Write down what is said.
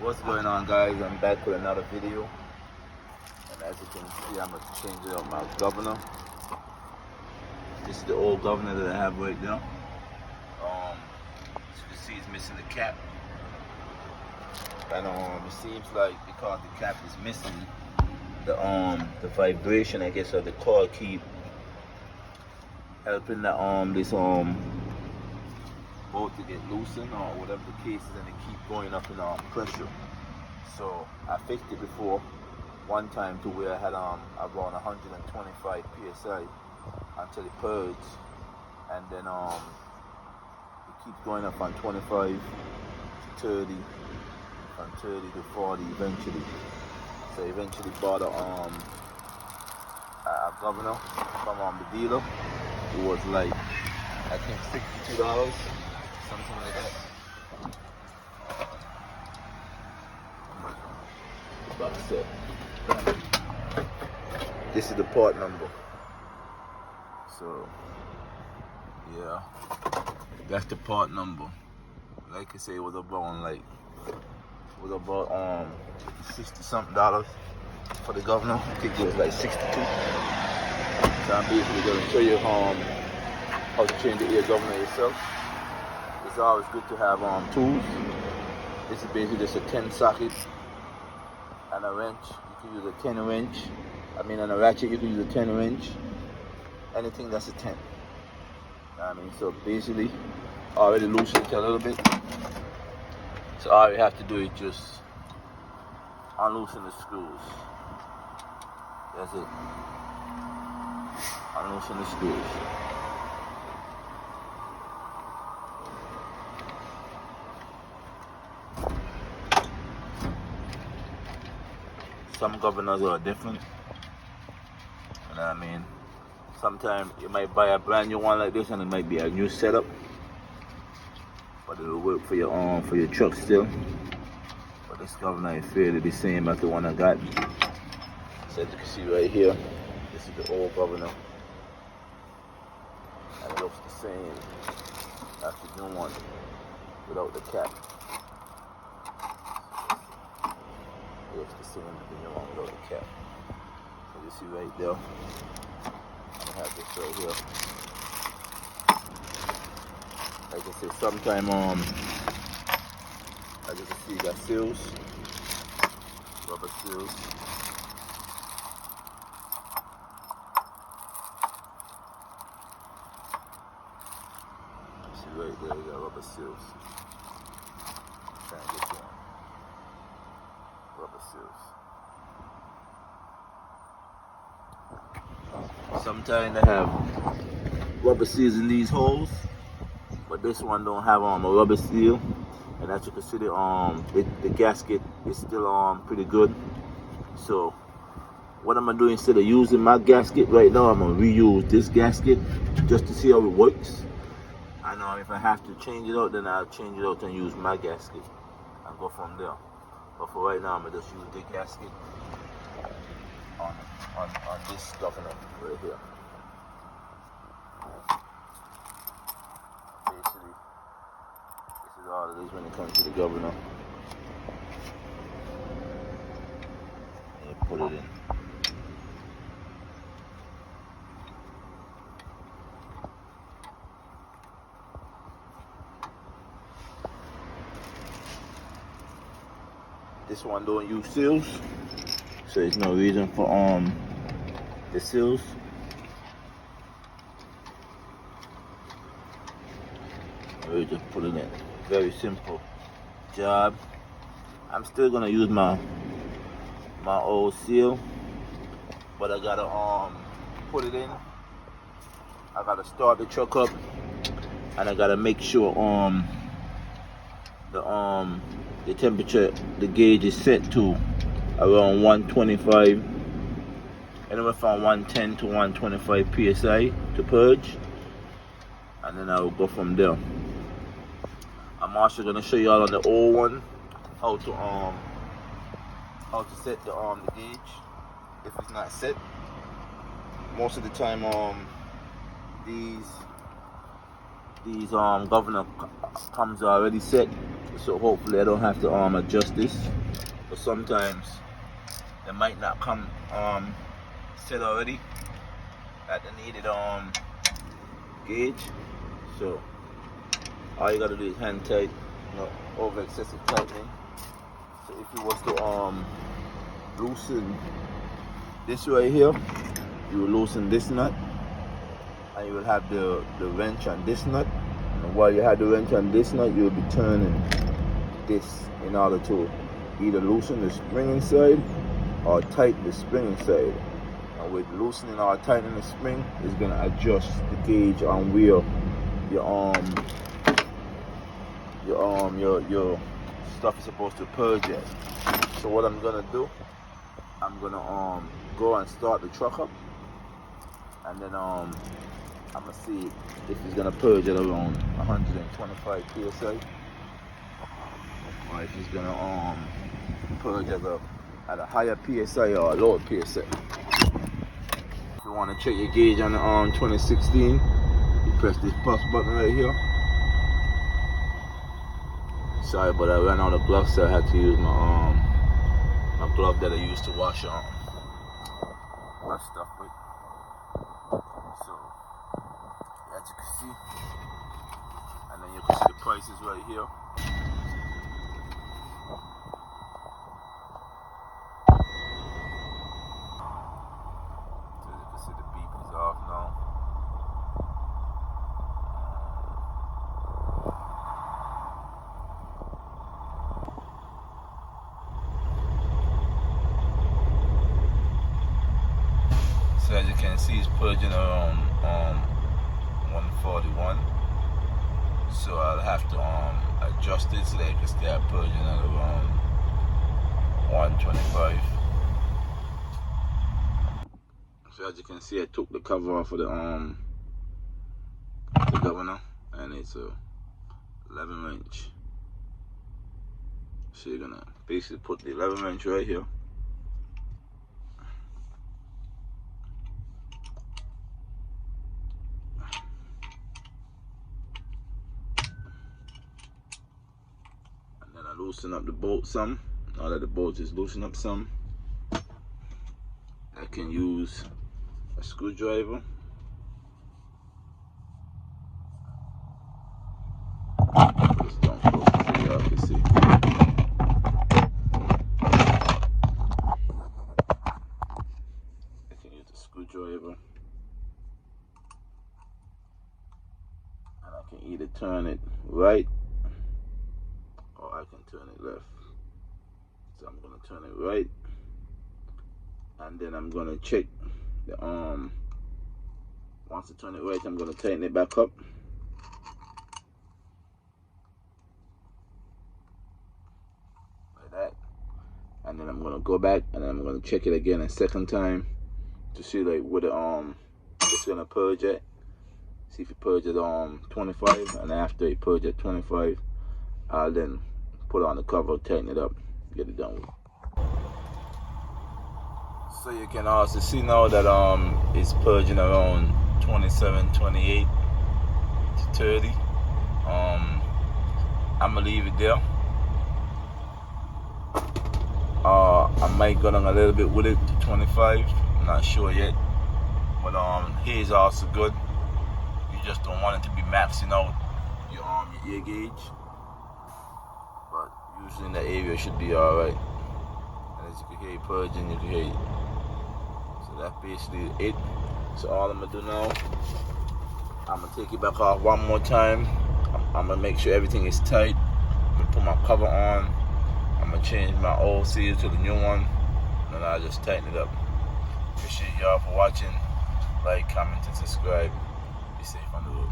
What's going on, guys? I'm back with another video, and as you can see, I'm gonna change it up my governor. This is the old governor that I have right now. As you can see, it's missing the cap, and it seems like because the cap is missing, the vibration, I guess, of the car keep helping this bolt to get loosened or whatever the case is, and it keep going up in pressure. So I fixed it before one time to where I had around 125 psi until it purged, and then it keeps going up from 25 to 30, from 30 to 40 eventually. So eventually bought a governor from the dealer. It was like, I think, $62, something like that. About to say. This is the part number. So yeah, that's the part number. Like I say, it was about $60-something for the governor. I think it was like 62. So I'm basically going to show you how to change the air governor yourself. It's always good to have tools. This is basically just a 10 socket and a wrench. You can use a 10 wrench. And a ratchet, you can use a 10 wrench. Anything that's a 10. So basically, I already loosened it a little bit. So all you have to do is just unloosen the screws. That's it. Unloosen the screws. Some governors are different. Sometimes you might buy a brand new one like this and it might be a new setup, but it'll work for your truck still. But this governor is fairly the same as the one I got. So as you can see right here, this is the old governor, and it looks the same as the new one without the cap. It looks the same as the new one without the cap. So you see right there, I have this right here. Like I said, sometime as you can see, you got seals, rubber seals. See right there, you got rubber seals. Trying to get you on. Rubber seals. Sometimes they have rubber seals in these holes, but this one don't have a rubber seal. And as you can see, the gasket is still pretty good. So what I'm gonna do, instead of using my gasket right now, I'm gonna reuse this gasket just to see how it works. I know if I have to change it out, then I'll change it out and use my gasket and go from there. But for right now, I'm gonna just use the gasket on this governor right here. Basically, this is all it is when it comes to the governor. And you put it in. This one don't use seals, so there's no reason for the seals. We just put it in. Very simple job. I'm still gonna use my old seal, but I gotta put it in. I gotta start the truck up, and I gotta make sure the temperature, the gauge is set to around 125, anywhere from 110 to 125 psi to purge, and then I will go from there. I'm also gonna show you all on the old one how to set the gauge if it's not set. Most of the time these these governor comes already set, so hopefully I don't have to adjust this. But sometimes they might not come set already at the needed gauge. So all you gotta do is hand tight, over excessive tightening. So if you was to loosen this right here, you will loosen this nut, and you will have the wrench on this nut. And while you have the wrench on this nut, you will be turning this in order to either loosen the spring inside or tighten the spring inside. And with loosening or tightening the spring, it's gonna adjust the gauge on where your stuff is supposed to purge at. So what I'm gonna do, I'm gonna go and start the truck up, and then I'm gonna see if it's gonna purge at around 125 psi, or if it's gonna purge at a higher psi or a lower psi. If you want to check your gauge on the 2016, you press this plus button right here. Sorry, but I ran out of gloves, so I had to use my glove that I used to wash my stuff with. So as you can see, and then you can see the prices right here. So you can see the beep is off now. So as you can see, it's purging around 141. So I'll have to adjust it so that it can start purging at around 125. So as you can see, I took the cover off of the governor, and it's a 11 wrench. So you're gonna basically put the 11 wrench right here. Loosen up the bolt some. Now that the bolt is loosened up some, I can use a screwdriver. Just don't close the figure off, you see. I can use the screwdriver, and I can either turn it right, I can turn it left. So I'm gonna turn it right, and then I'm gonna check the once I turn it right, I'm gonna tighten it back up. Like that. And then I'm gonna go back, and then I'm gonna check it again a second time to see like where the it's gonna purge at. See if it purge at 25, and after it purge at 25, I'll then put on the cover, tighten it up, get it done with. So you can also see now that it's purging around 27, 28 to 30. I'm gonna leave it there. I might go down a little bit with it to 25. I'm not sure yet. But here is also good. You just don't want it to be maxing out your ear gauge. But usually in that area should be alright. And as you can hear it purging, you can hear it. So that's basically it. So all I'm gonna do now, I'm gonna take it back off one more time. I'm gonna make sure everything is tight. I'm gonna put my cover on. I'm gonna change my old seal to the new one, and then I'll just tighten it up. Appreciate y'all for watching. Like, comment, and subscribe. Be safe on the road.